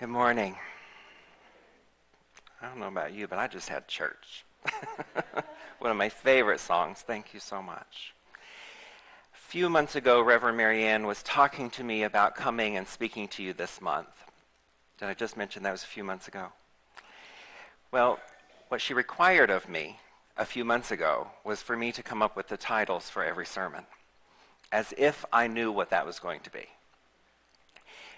Good morning. I don't know about you, but I just had church. One of my favorite songs. Thank you so much. A few months ago, Reverend Marianne was talking to me about coming and speaking to you this month. Did I just mention that was a few months ago? Well, what she required of me a few months ago was for me to come up with the titles for every sermon, as if I knew what that was going to be.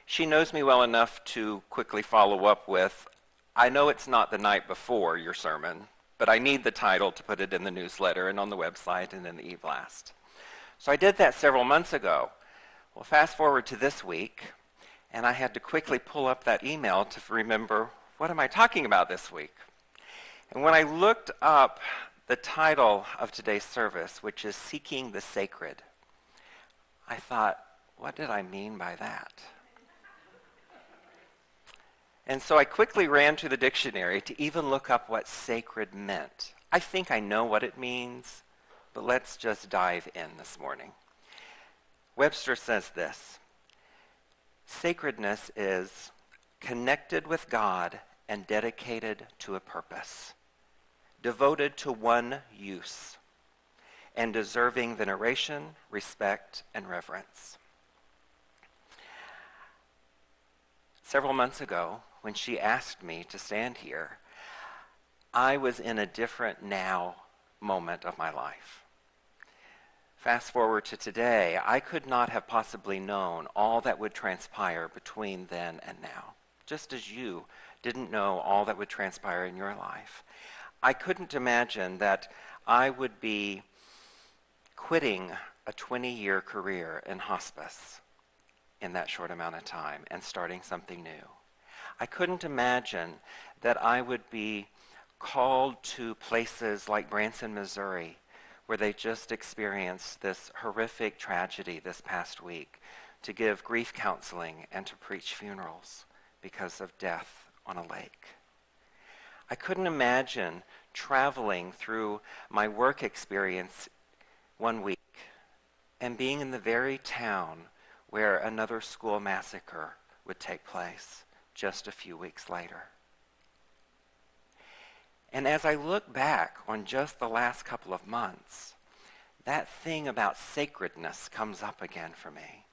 She knows me well enough to quickly follow up with, I know it's not the night before your sermon, but I need the title to put it in the newsletter and on the website and in the e-blast. So I did that several months ago. Well, fast forward to this week, and I had to quickly pull up that email to remember, what am I talking about this week? And when I looked up the title of today's service, which is Seeking the Sacred, I thought, what did I mean by that? And so I quickly ran to the dictionary to even look up what sacred meant. I think I know what it means, but let's just dive in this morning. Webster says this: sacredness is connected with God and dedicated to a purpose, devoted to one use, and deserving veneration, respect, and reverence. Several months ago, when she asked me to stand here, I was in a different now moment of my life. Fast forward to today, I could not have possibly known all that would transpire between then and now, just as you didn't know all that would transpire in your life. I couldn't imagine that I would be quitting a 20-year career in hospice in that short amount of time and starting something new. I couldn't imagine that I would be called to places like Branson, Missouri, where they just experienced this horrific tragedy this past week, to give grief counseling and to preach funerals because of death on a lake. I couldn't imagine traveling through my work experience one week and being in the very town where another school massacre would take place just a few weeks later. And as I look back on just the last couple of months, that thing about sacredness comes up again for me.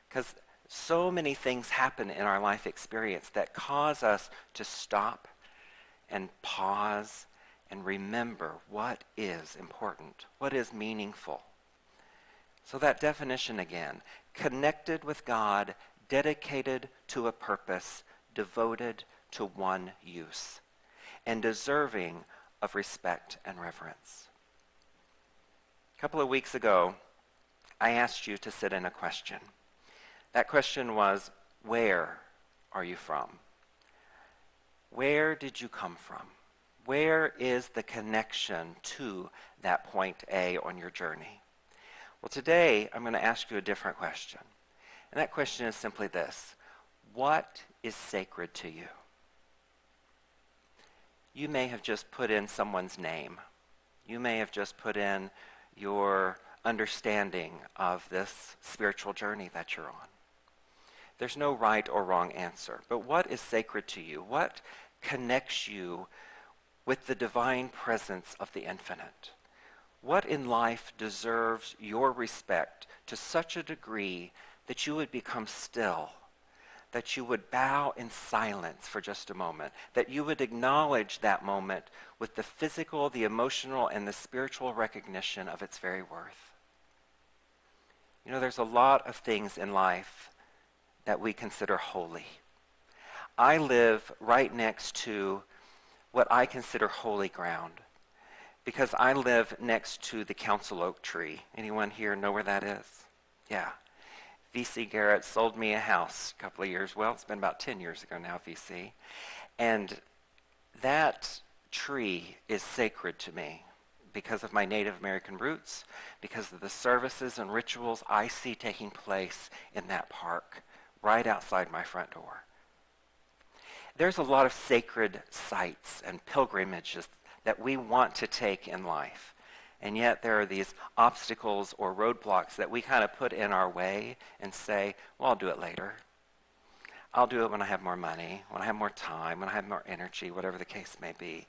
Because so many things happen in our life experience that cause us to stop and pause and remember what is important, what is meaningful. So that definition again: connected with God, dedicated to a purpose, devoted to one use, and deserving of respect and reverence. A couple of weeks ago, I asked you to sit in a question. That question was, where are you from? Where did you come from? Where is the connection to that point A on your journey? Well, today I'm going to ask you a different question. And that question is simply this: what is sacred to you? You may have just put in someone's name. You may have just put in your understanding of this spiritual journey that you're on. There's no right or wrong answer. But what is sacred to you? What connects you with the divine presence of the infinite? What in life deserves your respect to such a degree that you would become still, that you would bow in silence for just a moment, that you would acknowledge that moment with the physical, the emotional, and the spiritual recognition of its very worth? You know, there's a lot of things in life that we consider holy. I live right next to what I consider holy ground, because I live next to the council oak tree. Anyone here know where that is? Yeah. V.C. Garrett sold me a house a couple of years. Well, it's been about 10 years ago now, V.C. And that tree is sacred to me because of my Native American roots, because of the services and rituals I see taking place in that park right outside my front door. There's a lot of sacred sites and pilgrimages that we want to take in life. And yet there are these obstacles or roadblocks that we kind of put in our way and say, well, I'll do it later. I'll do it when I have more money, when I have more time, when I have more energy, whatever the case may be.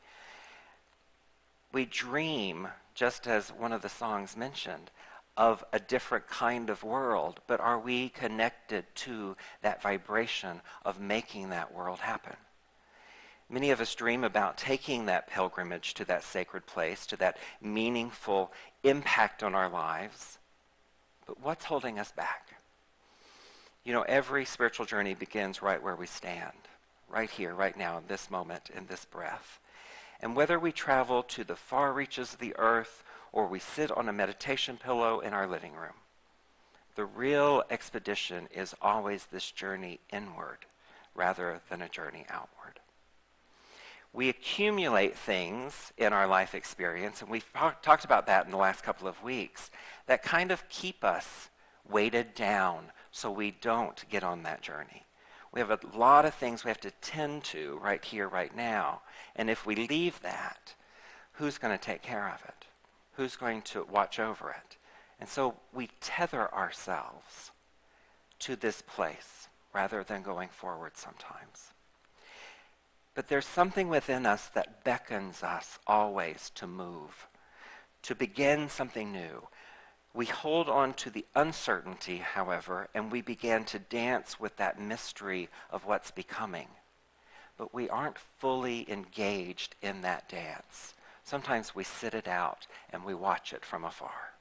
We dream, just as one of the songs mentioned, of a different kind of world, but are we connected to that vibration of making that world happen? Many of us dream about taking that pilgrimage to that sacred place, to that meaningful impact on our lives, but what's holding us back? You know, every spiritual journey begins right where we stand, right here, right now, in this moment, in this breath. And whether we travel to the far reaches of the earth or we sit on a meditation pillow in our living room, the real expedition is always this journey inward rather than a journey outward. We accumulate things in our life experience, and we've talked about that in the last couple of weeks, that kind of keep us weighted down so we don't get on that journey. We have a lot of things we have to tend to right here, right now. And if we leave that, who's going to take care of it? Who's going to watch over it? And so we tether ourselves to this place rather than going forward sometimes. But there's something within us that beckons us always to move, to begin something new. We hold on to the uncertainty, however, and we begin to dance with that mystery of what's becoming. But we aren't fully engaged in that dance. Sometimes we sit it out and we watch it from afar.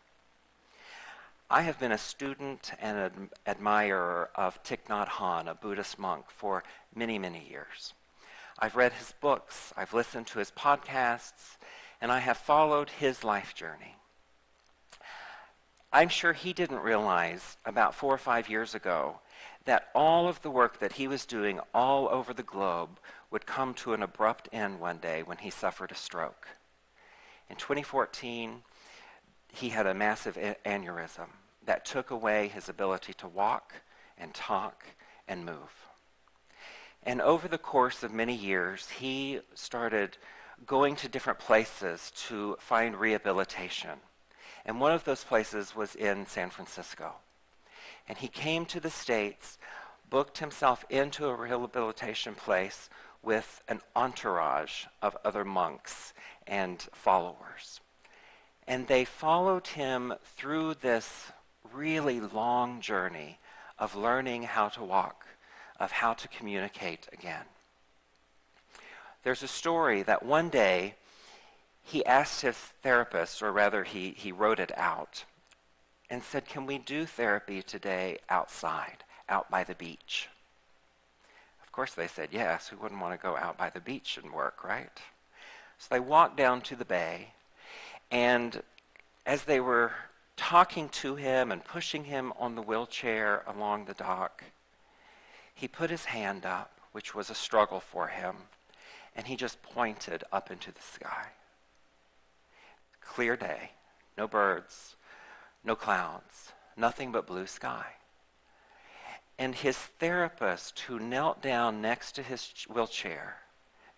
I have been a student and an admirer of Thich Nhat Hanh, a Buddhist monk, for many, many years. I've read his books, I've listened to his podcasts, and I have followed his life journey. I'm sure he didn't realize about 4 or 5 years ago that all of the work that he was doing all over the globe would come to an abrupt end one day when he suffered a stroke. In 2014, he had a massive aneurysm that took away his ability to walk and talk and move. And over the course of many years, he started going to different places to find rehabilitation. And one of those places was in San Francisco. And he came to the States, booked himself into a rehabilitation place with an entourage of other monks and followers. And they followed him through this really long journey of learning how to walk, of how to communicate again. There's a story that one day he asked his therapist, or rather he wrote it out, and said, "Can we do therapy today outside, out by the beach?" Of course they said yes. Who wouldn't want to go out by the beach and work, right? So they walked down to the bay, and as they were talking to him and pushing him on the wheelchair along the dock, he put his hand up, which was a struggle for him, and he just pointed up into the sky. Clear day, no birds, no clouds, nothing but blue sky. And his therapist, who knelt down next to his wheelchair,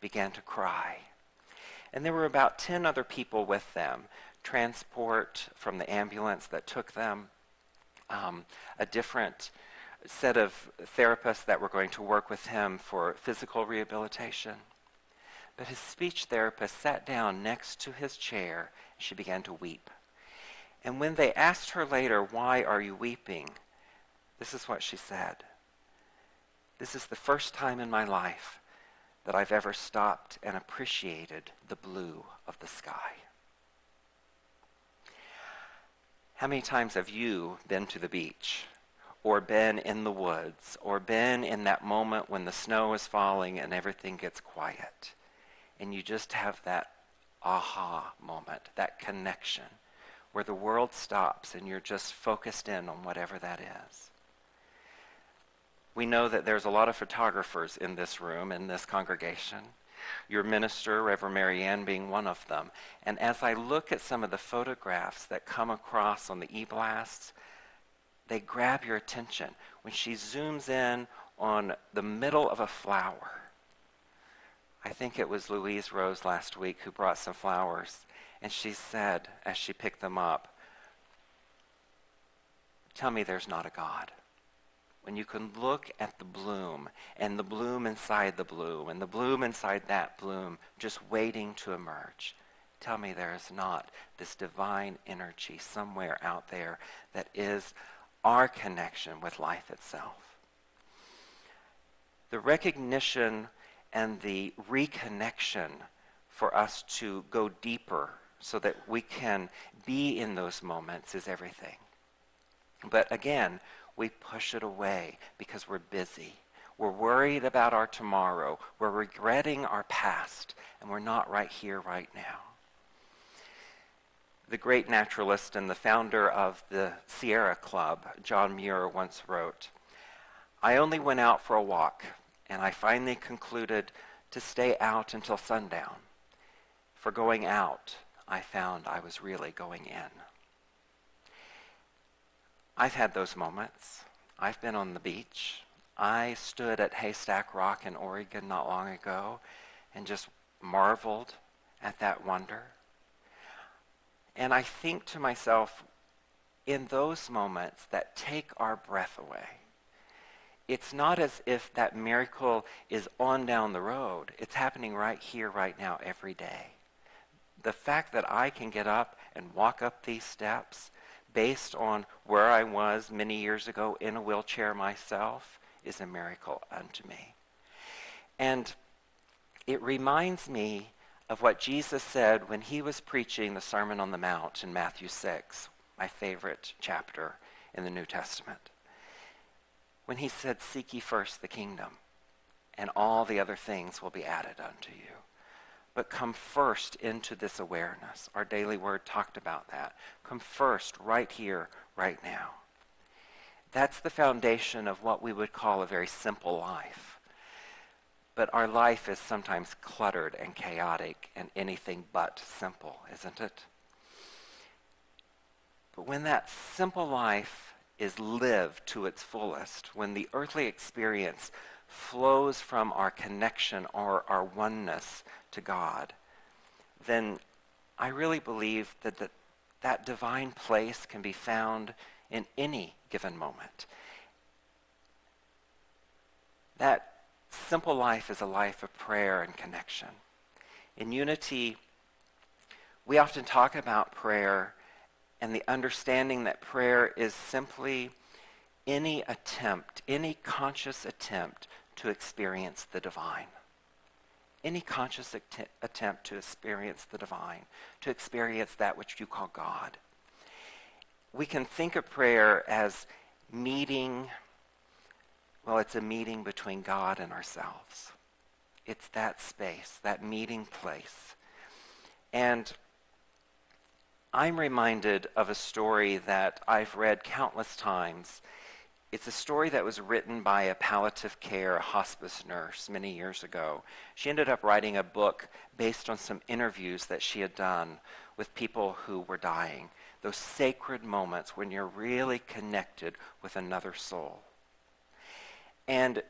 began to cry. And there were about 10 other people with them, transport from the ambulance that took them, a different set of therapists that were going to work with him for physical rehabilitation. But his speech therapist sat down next to his chair, and she began to weep. And when they asked her later, "Why are you weeping?" this is what she said. "This is the first time in my life that I've ever stopped and appreciated the blue of the sky." How many times have you been to the beach, or been in the woods, or been in that moment when the snow is falling and everything gets quiet, and you just have that aha moment, that connection, where the world stops and you're just focused in on whatever that is? We know that there's a lot of photographers in this room, in this congregation. Your minister, Reverend Marianne, being one of them. And as I look at some of the photographs that come across on the e-blasts, they grab your attention. When she zooms in on the middle of a flower, I think it was Louise Rose last week who brought some flowers, and she said, as she picked them up, "Tell me there's not a God." when you can look at the bloom and the bloom inside the bloom and the bloom inside that bloom just waiting to emerge. Tell me there is not this divine energy somewhere out there that is our connection with life itself. The recognition and the reconnection for us to go deeper so that we can be in those moments is everything. But again, we push it away because we're busy. We're worried about our tomorrow. We're regretting our past, and we're not right here, right now. The great naturalist and the founder of the Sierra Club, John Muir, once wrote, "I only went out for a walk, and I finally concluded to stay out until sundown. For going out, I found I was really going in." I've had those moments. I've been on the beach. I stood at Haystack Rock in Oregon not long ago and just marveled at that wonder. And I think to myself, in those moments that take our breath away, it's not as if that miracle is on down the road. It's happening right here, right now, every day. The fact that I can get up and walk up these steps based on where I was many years ago in a wheelchair myself is a miracle unto me. And it reminds me of what Jesus said when he was preaching the Sermon on the Mount in Matthew 6, my favorite chapter in the New Testament. When he said, "Seek ye first the kingdom, and all the other things will be added unto you." But come first into this awareness. Our daily word talked about that. Come first right here, right now. That's the foundation of what we would call a very simple life. But our life is sometimes cluttered and chaotic and anything but simple, isn't it? But when that simple life is lived to its fullest, when the earthly experience flows from our connection or our oneness to God, then I really believe that that divine place can be found in any given moment. That simple life is a life of prayer and connection. In Unity, we often talk about prayer and the understanding that prayer is simply any attempt, any conscious attempt to experience the divine. Any conscious attempt to experience the divine, to experience that which you call God. We can think of prayer as meeting, well, it's a meeting between God and ourselves. It's that space, that meeting place. And I'm reminded of a story that I've read countless times. It's a story that was written by a palliative care hospice nurse many years ago. She ended up writing a book based on some interviews that she had done with people who were dying. Those sacred moments when you're really connected with another soul. And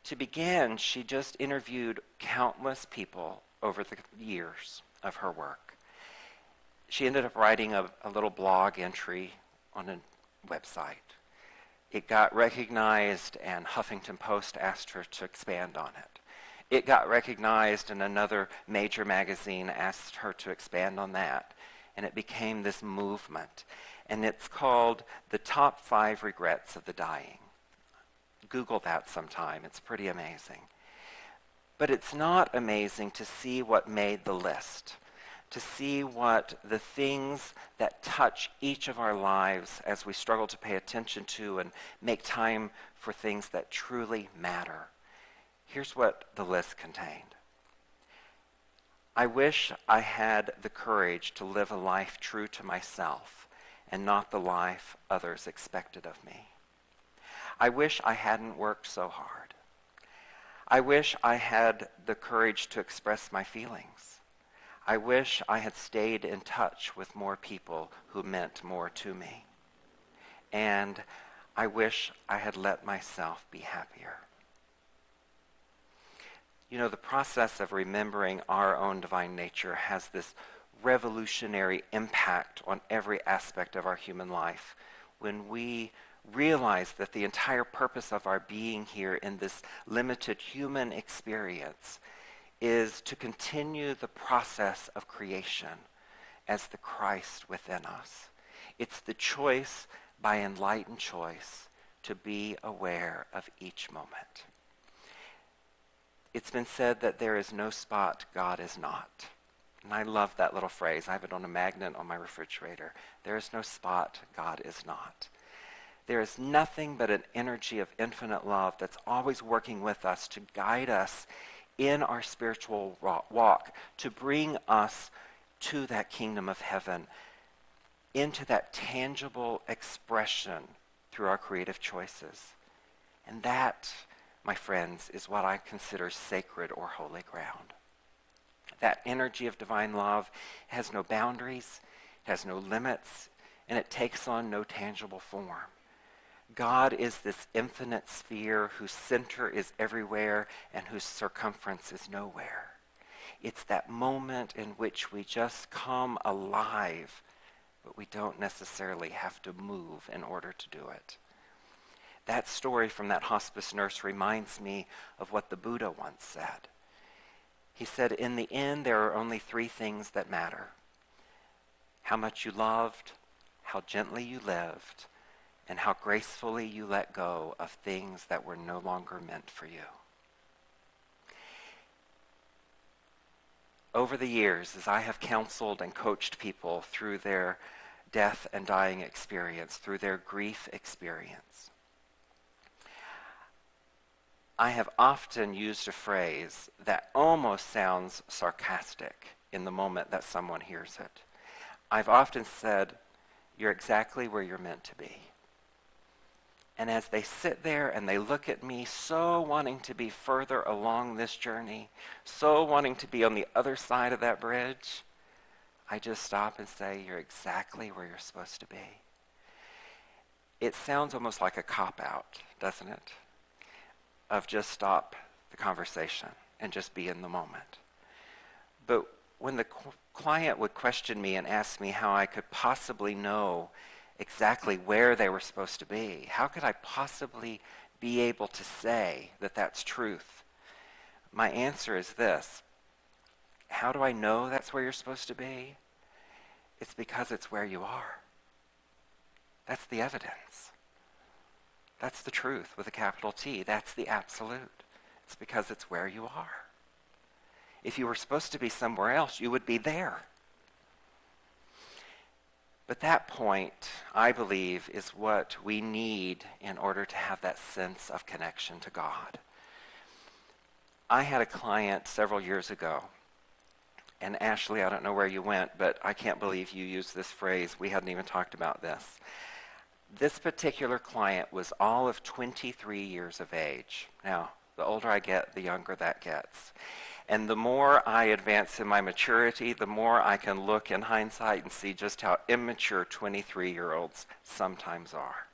to begin, she just interviewed countless people over the years of her work. She ended up writing a little blog entry on a website. It got recognized, and Huffington Post asked her to expand on it. It got recognized, and another major magazine asked her to expand on that. And it became this movement. And it's called The Top 5 Regrets of the Dying. Google that sometime. It's pretty amazing. But it's not amazing to see what made the list, to see what the things that touch each of our lives as we struggle to pay attention to and make time for things that truly matter. Here's what the list contained. I wish I had the courage to live a life true to myself and not the life others expected of me. I wish I hadn't worked so hard. I wish I had the courage to express my feelings. I wish I had stayed in touch with more people who meant more to me. And I wish I had let myself be happier. You know, the process of remembering our own divine nature has this revolutionary impact on every aspect of our human life when we realize that the entire purpose of our being here in this limited human experience is to continue the process of creation as the Christ within us. It's the choice by enlightened choice to be aware of each moment. It's been said that there is no spot God is not. And I love that little phrase. I have it on a magnet on my refrigerator. There is no spot God is not. There is nothing but an energy of infinite love that's always working with us to guide us in our spiritual walk, to bring us to that kingdom of heaven, into that tangible expression through our creative choices. And that, my friends, is what I consider sacred or holy ground. That energy of divine love has no boundaries, has no limits, and it takes on no tangible form. God is this infinite sphere whose center is everywhere and whose circumference is nowhere. It's that moment in which we just come alive, but we don't necessarily have to move in order to do it. That story from that hospice nurse reminds me of what the Buddha once said. He said, in the end, there are only three things that matter: how much you loved, how gently you lived, and how gracefully you let go of things that were no longer meant for you. Over the years, as I have counseled and coached people through their death and dying experience, through their grief experience, I have often used a phrase that almost sounds sarcastic in the moment that someone hears it. I've often said, "You're exactly where you're meant to be." And as they sit there and they look at me, so wanting to be further along this journey, so wanting to be on the other side of that bridge, I just stop and say, "You're exactly where you're supposed to be." It sounds almost like a cop-out, doesn't it? Of just stop the conversation and just be in the moment. But when the client would question me and ask me how I could possibly know exactly where they were supposed to be, how could I possibly be able to say that that's truth? My answer is this: how do I know that's where you're supposed to be? It's because it's where you are. That's the evidence. That's the truth with a capital T. That's the absolute. It's because it's where you are. If you were supposed to be somewhere else, you would be there. But that point, I believe, is what we need in order to have that sense of connection to God. I had a client several years ago, and Ashley, I don't know where you went, but I can't believe you used this phrase. We hadn't even talked about this. This particular client was all of 23 years of age. Now, the older I get, the younger that gets. And the more I advance in my maturity, the more I can look in hindsight and see just how immature 23-year-olds sometimes are.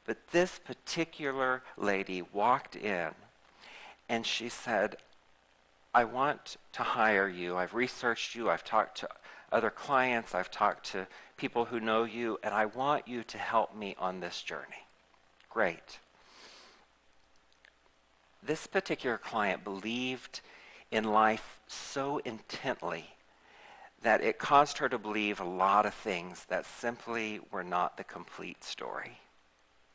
But this particular lady walked in and she said, "I want to hire you. I've researched you. I've talked to other clients. I've talked to people who know you, and I want you to help me on this journey." Great. This particular client believed in life so intently that it caused her to believe a lot of things that simply were not the complete story.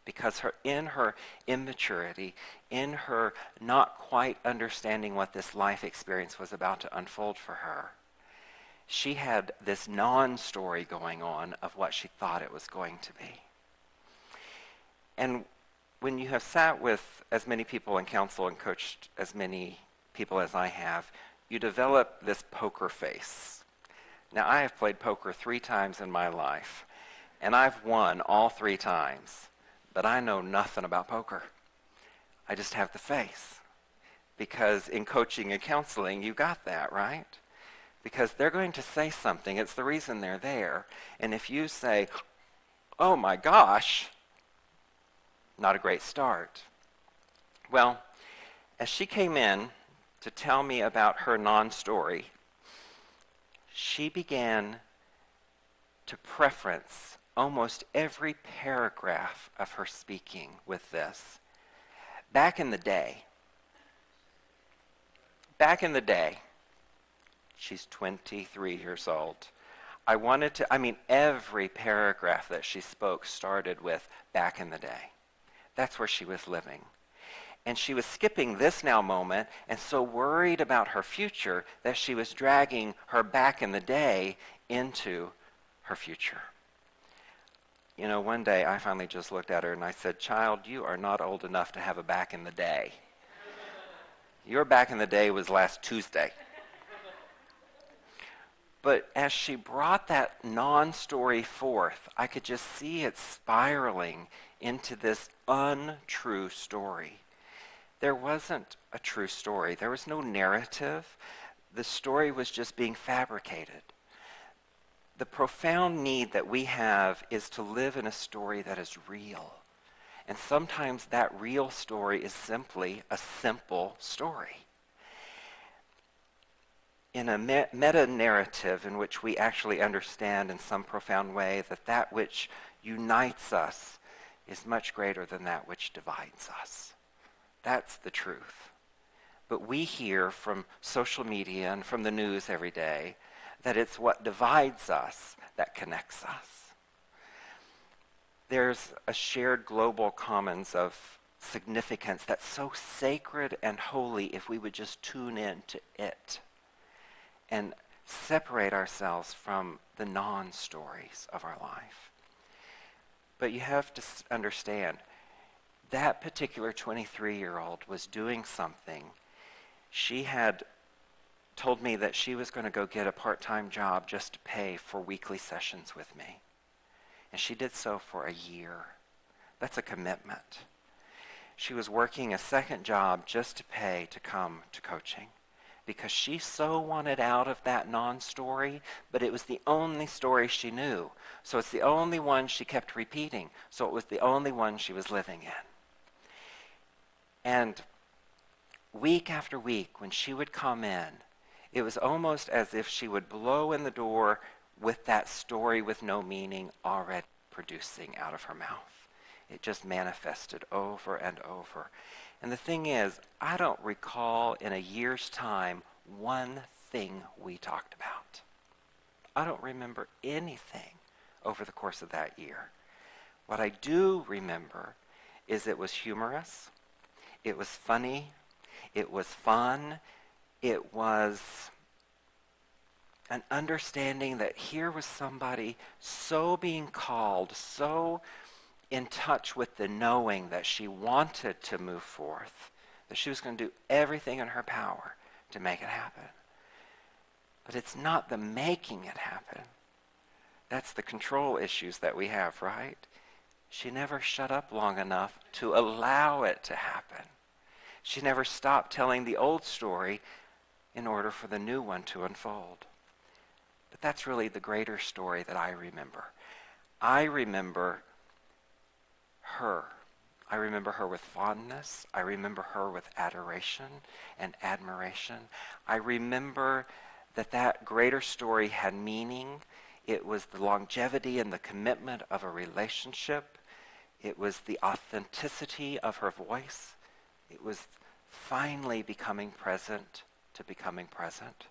Because in her immaturity, in her not quite understanding what this life experience was about to unfold for her, she had this non-story going on of what she thought it was going to be. And when you have sat with as many people in counsel and coached as many people as I have, you develop this poker face. Now, I have played poker 3 times in my life, and I've won all 3 times, but I know nothing about poker. I just have the face. Because in coaching and counseling, you got that, right? Because they're going to say something. It's the reason they're there. And if you say, "Oh my gosh," not a great start. Well, as she came in to tell me about her non-story, she began to preference almost every paragraph of her speaking with this. Back in the day, she's 23 years old. Every paragraph that she spoke started with back in the day. That's where she was living. And she was skipping this now moment and so worried about her future that she was dragging her back in the day into her future. You know, one day I finally just looked at her and I said, "Child, you are not old enough to have a back in the day. Your back in the day was last Tuesday." But as she brought that non-story forth, I could just see it spiraling into this untrue story. There wasn't a true story. There was no narrative. The story was just being fabricated. The profound need that we have is to live in a story that is real. And sometimes that real story is simply a simple story. In a meta-narrative in which we actually understand in some profound way that which unites us is much greater than that which divides us. That's the truth. But we hear from social media and from the news every day that it's what divides us that connects us. There's a shared global commons of significance that's so sacred and holy if we would just tune in to it and separate ourselves from the non-stories of our life. But you have to understand, that particular 23-year-old was doing something. She had told me that she was going to go get a part-time job just to pay for weekly sessions with me. And she did so for a year. That's a commitment. She was working a second job just to pay to come to coaching because she so wanted out of that non-story, but it was the only story she knew. So it's the only one she kept repeating. So it was the only one she was living in. And week after week, when she would come in, it was almost as if she would blow in the door with that story with no meaning already producing out of her mouth. It just manifested over and over. And the thing is, I don't recall in a year's time one thing we talked about. I don't remember anything over the course of that year. What I do remember is it was humorous, it was funny, it was fun, it was an understanding that here was somebody so being called, so in touch with the knowing that she wanted to move forth, that she was going to do everything in her power to make it happen. But it's not the making it happen. That's the control issues that we have, right? She never shut up long enough to allow it to happen. She never stopped telling the old story in order for the new one to unfold. But that's really the greater story that I remember. I remember her. I remember her with fondness. I remember her with adoration and admiration. I remember that greater story had meaning. It was the longevity and the commitment of a relationship. It was the authenticity of her voice. It was finally becoming present to becoming present.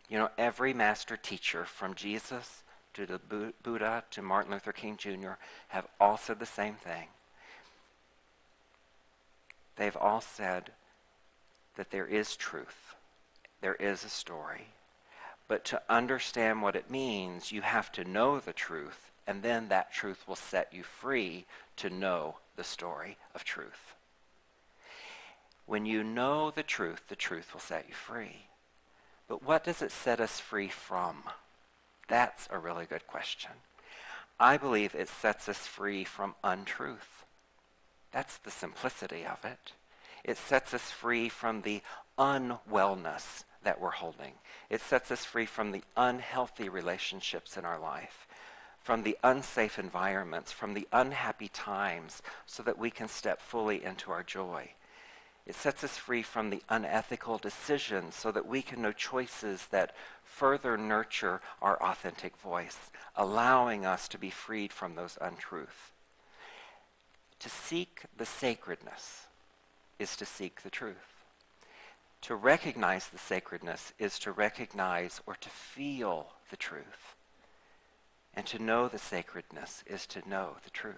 You know, every master teacher from Jesus to the Buddha to Martin Luther King Jr. have all said the same thing. They've all said that there is truth. There is a story. But to understand what it means, you have to know the truth, and then that truth will set you free to know the story of truth. When you know the truth will set you free. But what does it set us free from? That's a really good question. I believe it sets us free from untruth. That's the simplicity of it. It sets us free from the unwellness that we're holding. It sets us free from the unhealthy relationships in our life, from the unsafe environments, from the unhappy times, so that we can step fully into our joy. It sets us free from the unethical decisions so that we can know choices that further nurture our authentic voice, allowing us to be freed from those untruths. To seek the sacredness is to seek the truth. To recognize the sacredness is to recognize or to feel the truth. And to know the sacredness is to know the truth.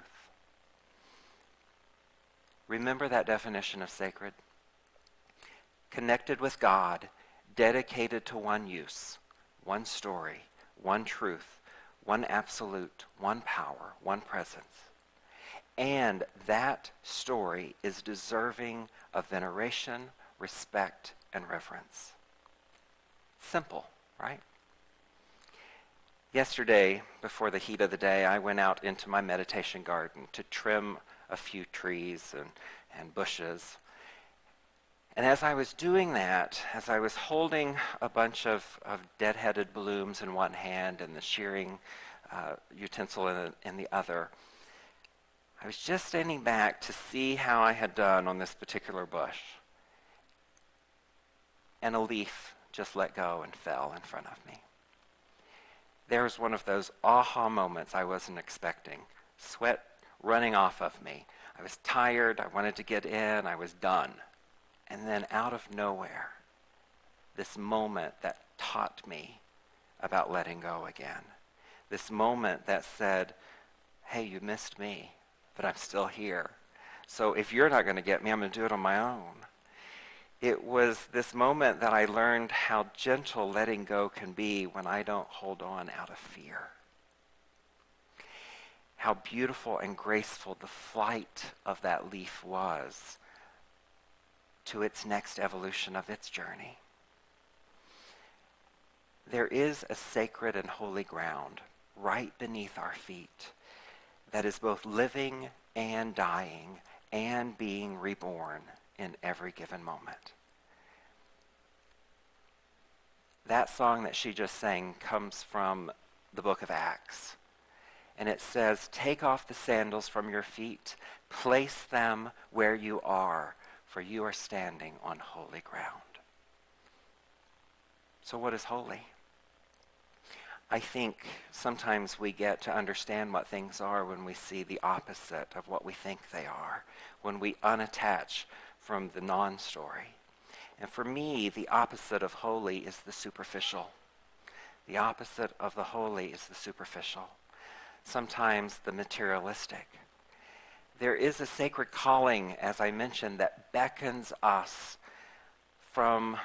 Remember that definition of sacred? Connected with God, dedicated to one use, one story, one truth, one absolute, one power, one presence. And that story is deserving of veneration, respect, and reverence. Simple, right? Yesterday, before the heat of the day, I went out into my meditation garden to trim a few trees and bushes. And as I was doing that, as I was holding a bunch of dead-headed blooms in one hand and the shearing utensil in the other, I was just standing back to see how I had done on this particular bush. And a leaf just let go and fell in front of me. There was one of those aha moments I wasn't expecting. Sweat running off of me. I was tired, I wanted to get in, I was done. And then out of nowhere, this moment that taught me about letting go again. This moment that said, hey, you missed me, but I'm still here. So if you're not going to get me, I'm going to do it on my own. It was this moment that I learned how gentle letting go can be when I don't hold on out of fear. How beautiful and graceful the flight of that leaf was to its next evolution of its journey. There is a sacred and holy ground right beneath our feet that is both living and dying and being reborn in every given moment. That song that she just sang comes from the book of Acts. And it says, take off the sandals from your feet, place them where you are, for you are standing on holy ground. So what is holy? I think sometimes we get to understand what things are when we see the opposite of what we think they are, when we unattach from the non-story. And for me, the opposite of holy is the superficial. The opposite of the holy is the superficial. Sometimes the materialistic. There is a sacred calling, as I mentioned, that beckons us from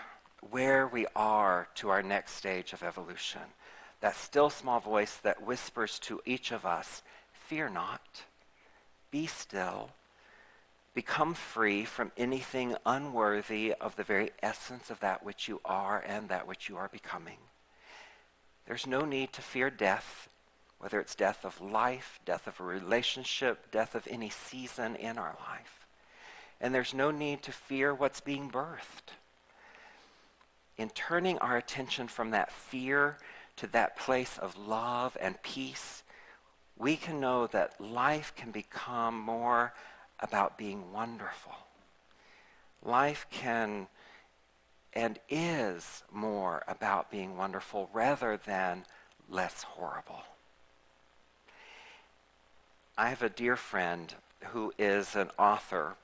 where we are to our next stage of evolution. That still small voice that whispers to each of us, fear not, be still, become free from anything unworthy of the very essence of that which you are and that which you are becoming. There's no need to fear death, whether it's death of life, death of a relationship, death of any season in our life. And there's no need to fear what's being birthed. In turning our attention from that fear to that place of love and peace, we can know that life can become more about being wonderful. Life can and is more about being wonderful rather than less horrible. I have a dear friend who is an author.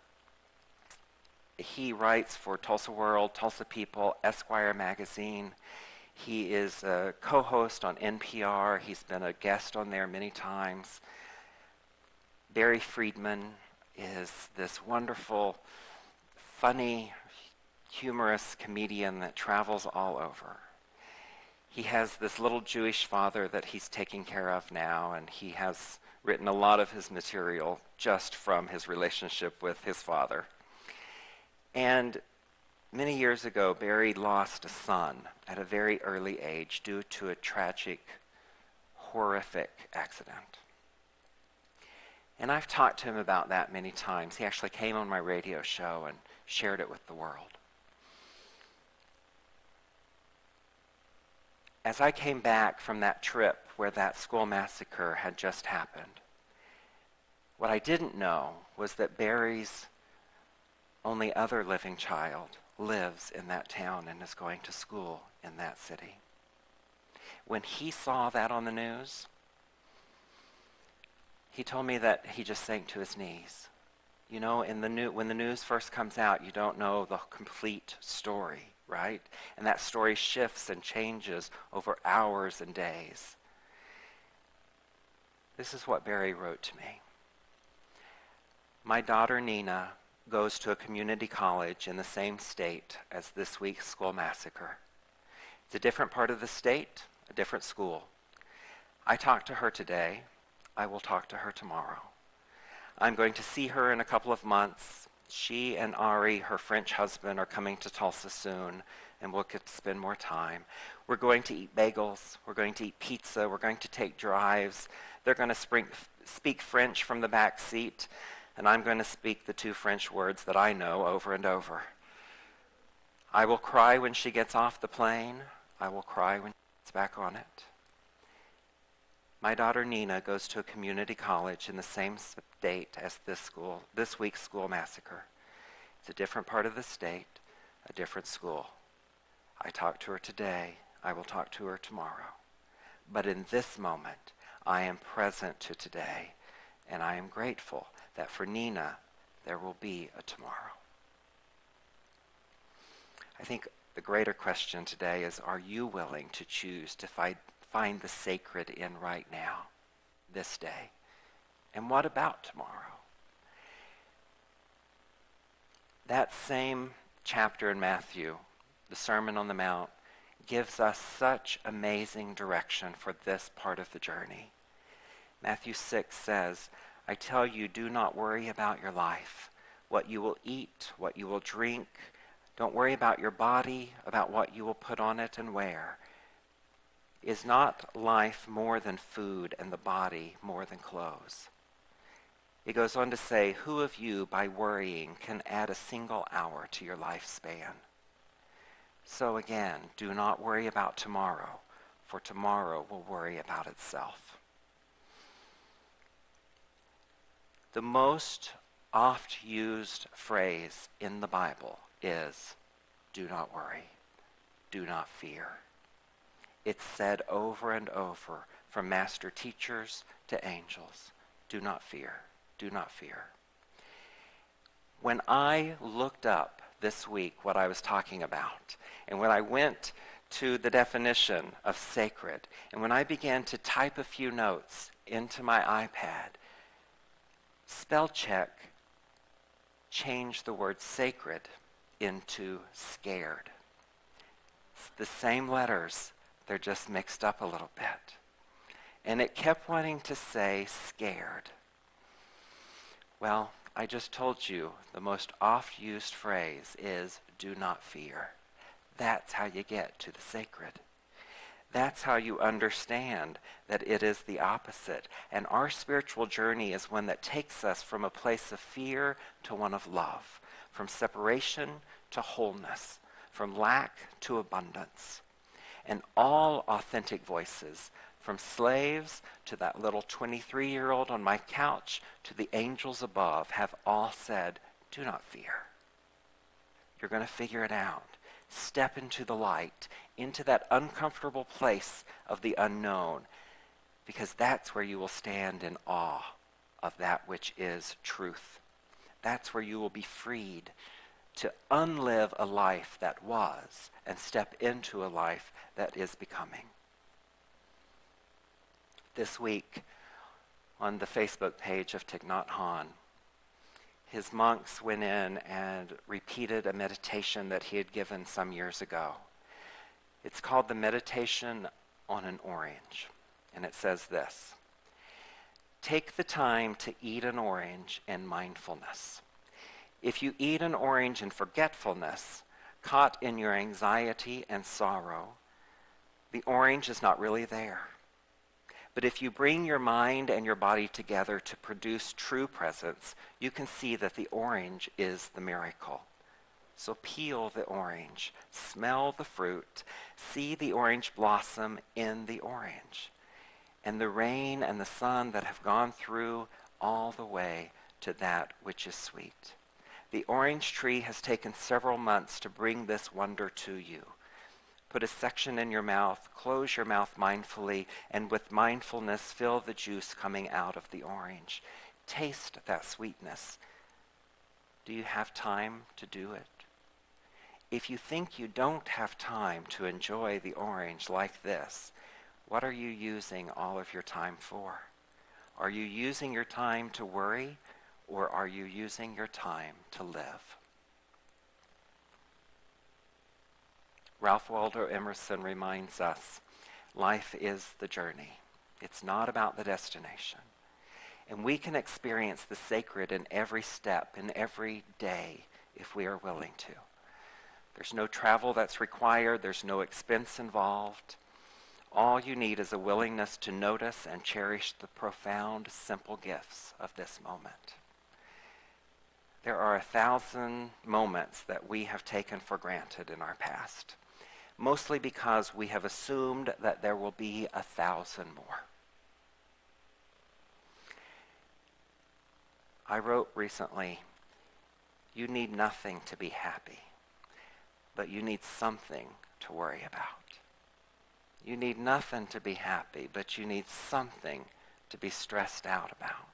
He writes for Tulsa World, Tulsa People, Esquire magazine. He is a co-host on NPR. He's been a guest on there many times. Barry Friedman is this wonderful, funny, humorous comedian that travels all over. He has this little Jewish father that he's taking care of now, and he has written a lot of his material just from his relationship with his father. And many years ago, Barry lost a son at a very early age due to a tragic, horrific accident. And I've talked to him about that many times. He actually came on my radio show and shared it with the world. As I came back from that trip where that school massacre had just happened, what I didn't know was that Barry's only other living child lives in that town and is going to school in that city. When he saw that on the news, he told me that he just sank to his knees. You know, when the news first comes out, you don't know the complete story, right? And that story shifts and changes over hours and days. This is what Barry wrote to me. My daughter Nina goes to a community college in the same state as this week's school massacre. It's a different part of the state, a different school. I talked to her today. I will talk to her tomorrow. I'm going to see her in a couple of months. She and Ari, her French husband, are coming to Tulsa soon, and we'll get to spend more time. We're going to eat bagels. We're going to eat pizza. We're going to take drives. They're going to speak French from the back seat, and I'm going to speak the 2 French words that I know over and over. I will cry when she gets off the plane. I will cry when she gets back on it. My daughter Nina goes to a community college in the same state as this week's school massacre. It's a different part of the state, a different school. I talked to her today. I will talk to her tomorrow. But in this moment, I am present to today, and I am grateful that for Nina, there will be a tomorrow. I think the greater question today is, are you willing to choose to find the sacred in right now, this day? And what about tomorrow? That same chapter in Matthew, the Sermon on the Mount, gives us such amazing direction for this part of the journey. Matthew 6 says, I tell you, do not worry about your life, what you will eat, what you will drink. Don't worry about your body, about what you will put on it and wear. Is not life more than food and the body more than clothes? It goes on to say, who of you by worrying can add a single hour to your lifespan? So again, do not worry about tomorrow, for tomorrow will worry about itself. The most oft used phrase in the Bible is, do not worry, do not fear. It's said over and over from master teachers to angels. Do not fear. Do not fear. When I looked up this week what I was talking about, and when I went to the definition of sacred, and when I began to type a few notes into my iPad, spell check changed the word sacred into scared. It's the same letters. They're just mixed up a little bit. And it kept wanting to say scared. Well, I just told you the most oft used phrase is do not fear. That's how you get to the sacred. That's how you understand that it is the opposite. And our spiritual journey is one that takes us from a place of fear to one of love, from separation to wholeness, from lack to abundance. And all authentic voices, from slaves to that little 23-year-old on my couch to the angels above, have all said, do not fear. You're going to figure it out. Step into the light, into that uncomfortable place of the unknown, because that's where you will stand in awe of that which is truth. That's where you will be freed to unlive a life that was and step into a life that is becoming. This week, on the Facebook page of Thich Nhat Hanh, his monks went in and repeated a meditation that he had given some years ago. It's called the Meditation on an Orange, and it says this: take the time to eat an orange in mindfulness. If you eat an orange in forgetfulness, caught in your anxiety and sorrow, the orange is not really there. But if you bring your mind and your body together to produce true presence, you can see that the orange is the miracle. So peel the orange, smell the fruit, see the orange blossom in the orange, and the rain and the sun that have gone through all the way to that which is sweet. The orange tree has taken several months to bring this wonder to you. Put a section in your mouth, close your mouth mindfully, and with mindfulness feel the juice coming out of the orange. Taste that sweetness. Do you have time to do it? If you think you don't have time to enjoy the orange like this, what are you using all of your time for? Are you using your time to worry, or are you using your time to live? Ralph Waldo Emerson reminds us, life is the journey. It's not about the destination. And we can experience the sacred in every step, in every day, if we are willing to. There's no travel that's required. There's no expense involved. All you need is a willingness to notice and cherish the profound, simple gifts of this moment. There are 1,000 moments that we have taken for granted in our past, mostly because we have assumed that there will be 1,000 more. I wrote recently, you need nothing to be happy, but you need something to worry about. You need nothing to be happy, but you need something to be stressed out about.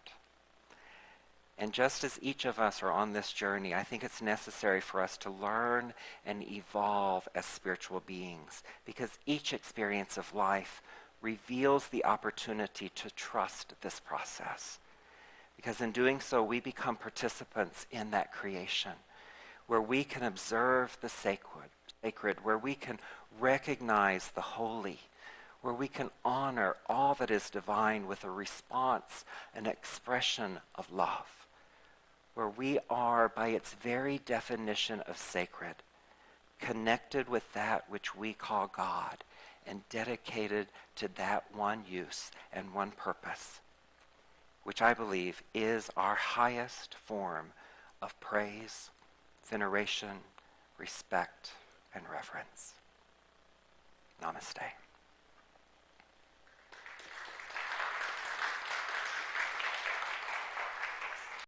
And just as each of us are on this journey, I think it's necessary for us to learn and evolve as spiritual beings, because each experience of life reveals the opportunity to trust this process. Because in doing so, we become participants in that creation, where we can observe the sacred, where we can recognize the holy, where we can honor all that is divine with a response, an expression of love, where we are, by its very definition of sacred, connected with that which we call God and dedicated to that one use and one purpose, which I believe is our highest form of praise, veneration, respect, and reverence. Namaste.